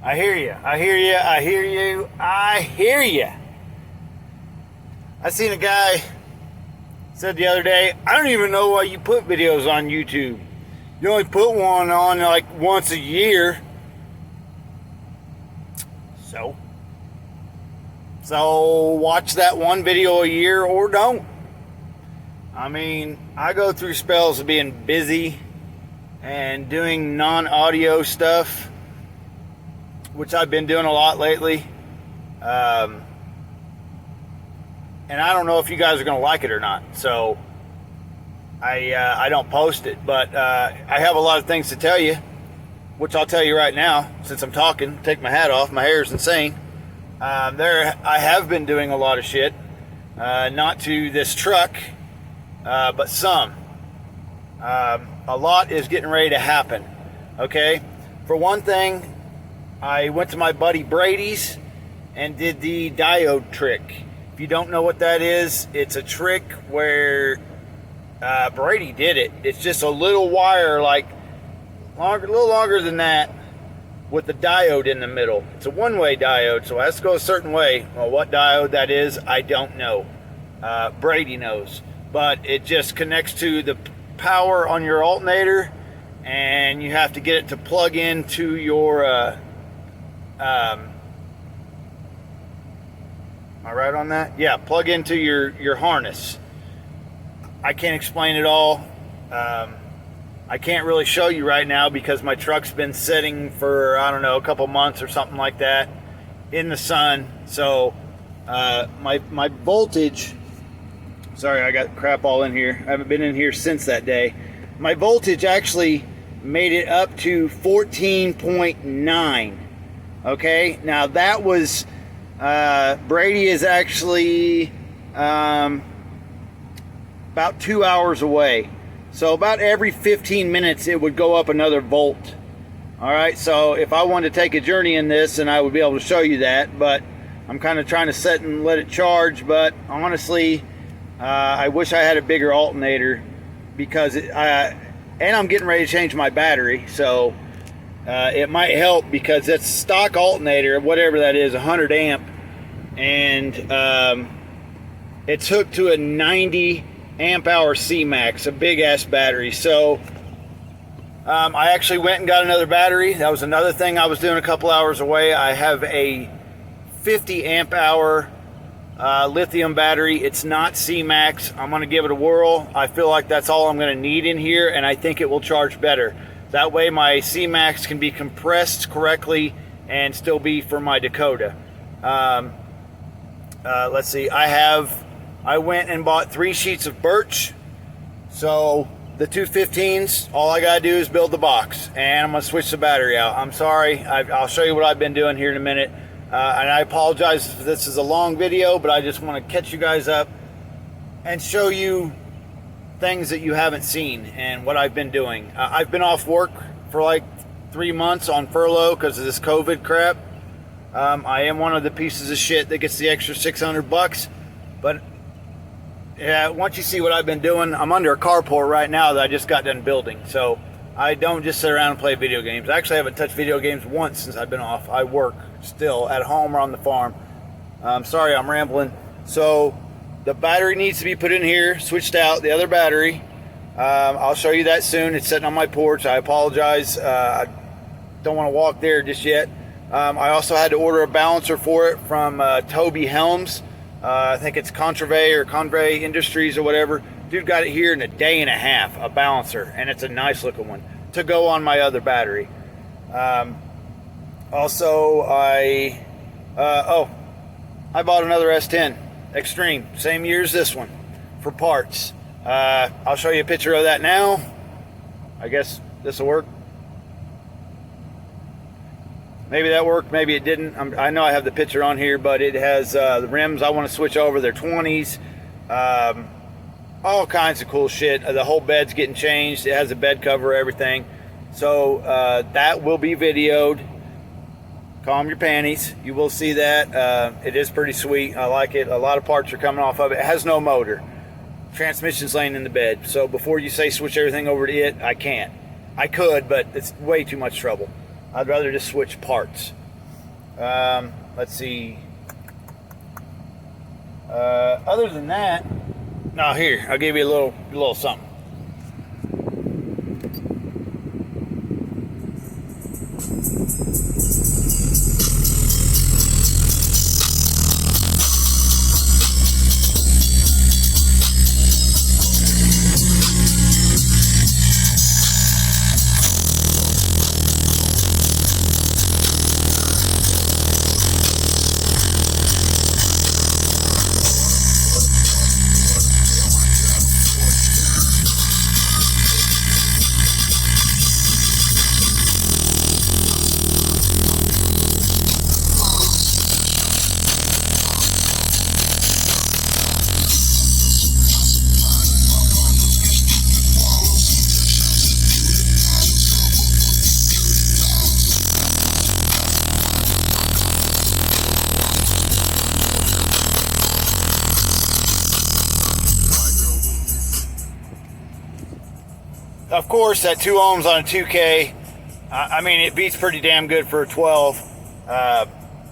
I hear you. I hear you. I hear you. I hear you. I seen a guy said the other day, I don't even know why you put videos on YouTube. You only put one on like once a year. So watch that one video a year or don't. I mean, I go through spells of being busy and doing non-audio stuff, which I've been doing a lot lately. And I don't know if you guys are going to like it or not. So I don't post it, but I have a lot of things to tell you, which I'll tell you right now since I'm talking. Take my hat off. My hair is insane. I have been doing a lot of shit, not to this truck, but some. A lot is getting ready to happen. Okay, for one thing, I went to my buddy Brady's and did the diode trick. If you don't know what that is, it's a trick where Brady did it. It's just a little wire, like a little longer than that, with the diode in the middle. It's a one-way diode, so it has to go a certain way. Well, what diode that is, I don't know. Brady knows. But it just connects to the power on your alternator, and you have to get it to plug into your... am I right on that? Yeah, plug into your harness. I can't explain it all. I can't really show you right now because my truck's been sitting for, I don't know, a couple months or something like that in the sun. So my voltage, sorry, I got crap all in here. I haven't been in here since that day. My voltage actually made it up to 14.9. Okay, now that was, Brady is actually about 2 hours away. So about every 15 minutes, it would go up another volt. All right, so if I wanted to take a journey in this, and I would be able to show you that, but I'm kind of trying to set and let it charge. But honestly, I wish I had a bigger alternator because and I'm getting ready to change my battery. So it might help because it's stock alternator, whatever that is, 100 amp. And it's hooked to a 90 amp hour C-Max, a big ass battery. So I actually went and got another battery. That was another thing I was doing a couple hours away. I have a 50 amp hour lithium battery. It's not C-Max. I'm going to give it a whirl. I feel like that's all I'm going to need in here, and I think it will charge better. That way my C-Max can be compressed correctly and still be for my Dakota. Let's see, I went and bought 3 sheets of birch. So the 215s, all I gotta do is build the box, and I'm gonna switch the battery out. I'm sorry, I'll show you what I've been doing here in a minute. And I apologize if this is a long video, but I just want to catch you guys up and show you things that you haven't seen and what I've been doing. I've been off work for like 3 months on furlough because of this COVID crap. I am one of the pieces of shit that gets the extra $600, but yeah, once you see what I've been doing, I'm under a carport right now that I just got done building. So I don't just sit around and play video games. I actually haven't touched video games once since I've been off. I work still at home or on the farm. Sorry, I'm rambling. So the battery needs to be put in here, switched out, the other battery. I'll show you that soon. It's sitting on my porch. I apologize. I don't want to walk there just yet. I also had to order a balancer for it from Toby Helms. I think it's Convey Industries or whatever. Dude got it here in a day and a half, a balancer, and it's a nice looking one to go on my other battery. Also, I bought another S10 Xtreme, same year as this one, for parts. I'll show you a picture of that now. I guess this will work. Maybe that worked, maybe it didn't. I know I have the picture on here, but it has the rims I want to switch over. They're 20s. All kinds of cool shit. The whole bed's getting changed. It has a bed cover, everything. So that will be videoed. Calm your panties. You will see that. It is pretty sweet. I like it. A lot of parts are coming off of it. It has no motor. Transmission's laying in the bed. So before you say switch everything over to it, I can't. I could, but it's way too much trouble. I'd rather just switch parts. Let's see. Other than that, no, here, I'll give you a little something. Of course, at 2 ohms on a 2K, I mean, it beats pretty damn good for a 12.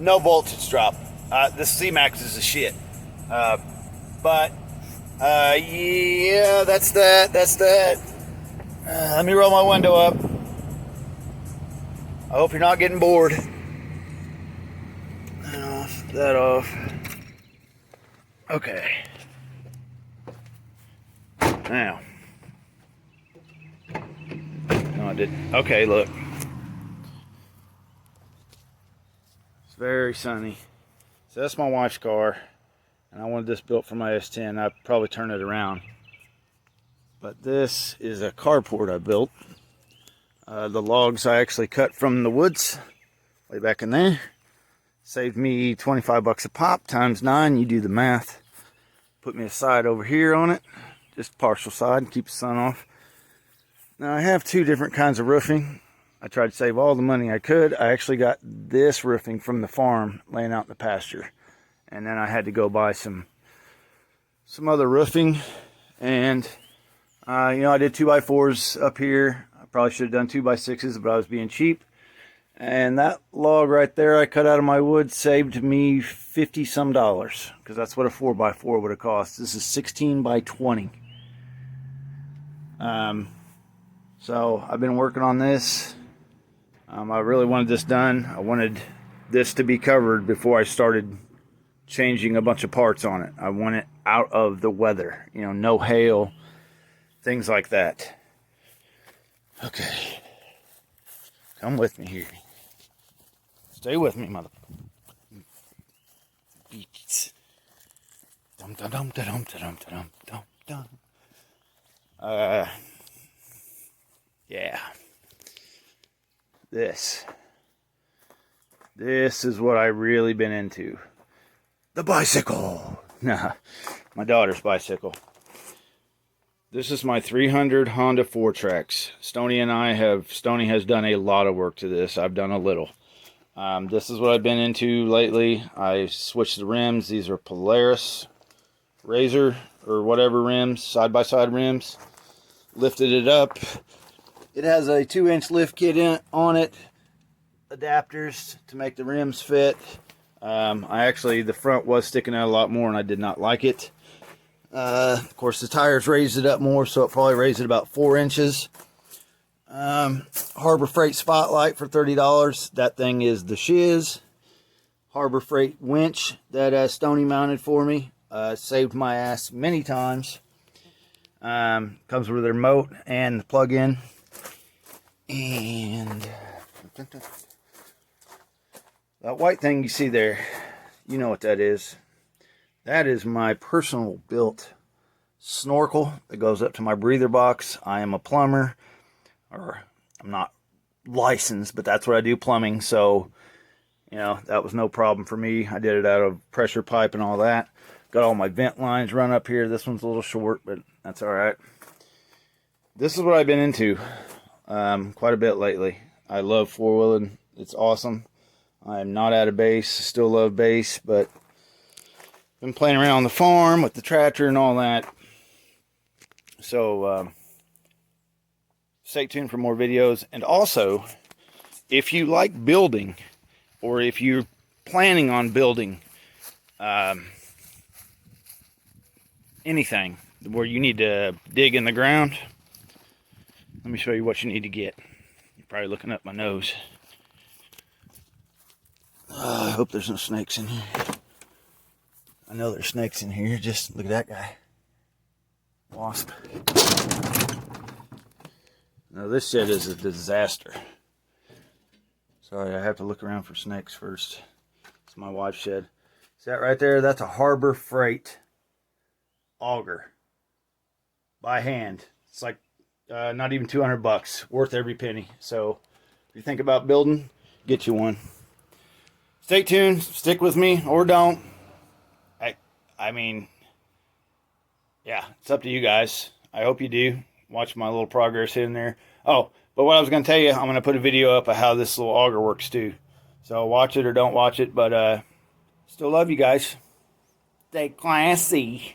No voltage drop. The C-Max is a shit. Yeah, that's that. Let me roll my window up. I hope you're not getting bored. That off. Okay. Now. No, I didn't. Okay, look. It's very sunny. So that's my wife's car. And I wanted this built for my S10. I'd probably turn it around. But this is a carport I built. The logs I actually cut from the woods way back in there. Saved me 25 bucks a pop times 9. You do the math. Put me a side over here on it. Just partial side. Keep the sun off. Now I have 2 different kinds of roofing. I tried to save all the money I could. I actually got this roofing from the farm laying out in the pasture. And then I had to go buy some other roofing. And you know, I did 2x4s up here. I probably should have done 2x6s, but I was being cheap. And that log right there I cut out of my wood saved me $50 some, because that's what a 4x4 would have cost. This is 16 by 20. So I've been working on this. I really wanted this done. I wanted this to be covered before I started changing a bunch of parts on it. I want it out of the weather, you know, no hail, things like that. Okay, come with me here. Stay with me, mother beats. Dum dum dum dum dum dum dum dum. Yeah. This is what I really been into. The bicycle. Nah, my daughter's bicycle. This is my 300 Honda 4-Trax. Stoney has done a lot of work to this. I've done a little. This is what I've been into lately. I switched the rims. These are Polaris Razor or whatever rims, side-by-side rims. Lifted it up. It has a 2-inch lift kit on it. Adapters to make the rims fit. The front was sticking out a lot more and I did not like it. Of course, the tires raised it up more, so it probably raised it about 4 inches. Harbor Freight Spotlight for $30. That thing is the shiz. Harbor Freight winch that Stoney mounted for me. Saved my ass many times. Comes with a remote and the plug-in. And that white thing you see there, you know what that is. That is my personal built snorkel that goes up to my breather box. I am a plumber, or I'm not licensed, but that's what I do, plumbing. So, you know, that was no problem for me. I did it out of pressure pipe and all that. Got all my vent lines run up here. This one's a little short, but that's all right. This is what I've been into quite a bit lately. I love four-wheeling. It's awesome. I'm not out of bass. Still love bass, but been playing around on the farm with the tractor and all that. So stay tuned for more videos. And also, if you like building, or if you're planning on building anything where you need to dig in the ground, let me show you what you need to get. You're probably looking up my nose. I hope there's no snakes in here. I know there's snakes in here. Just look at that guy. Wasp. Now this shed is a disaster. Sorry, I have to look around for snakes first. It's my wife's shed. See that right there? That's a Harbor Freight auger. By hand. It's like not even $200. Worth every penny. So if you think about building, get you one. Stay tuned. Stick with me or don't. I mean, yeah, it's up to you guys. I hope you do. Watch my little progress in there. Oh, but what I was going to tell you, I'm going to put a video up of how this little auger works too. So watch it or don't watch it, but still love you guys. Stay classy.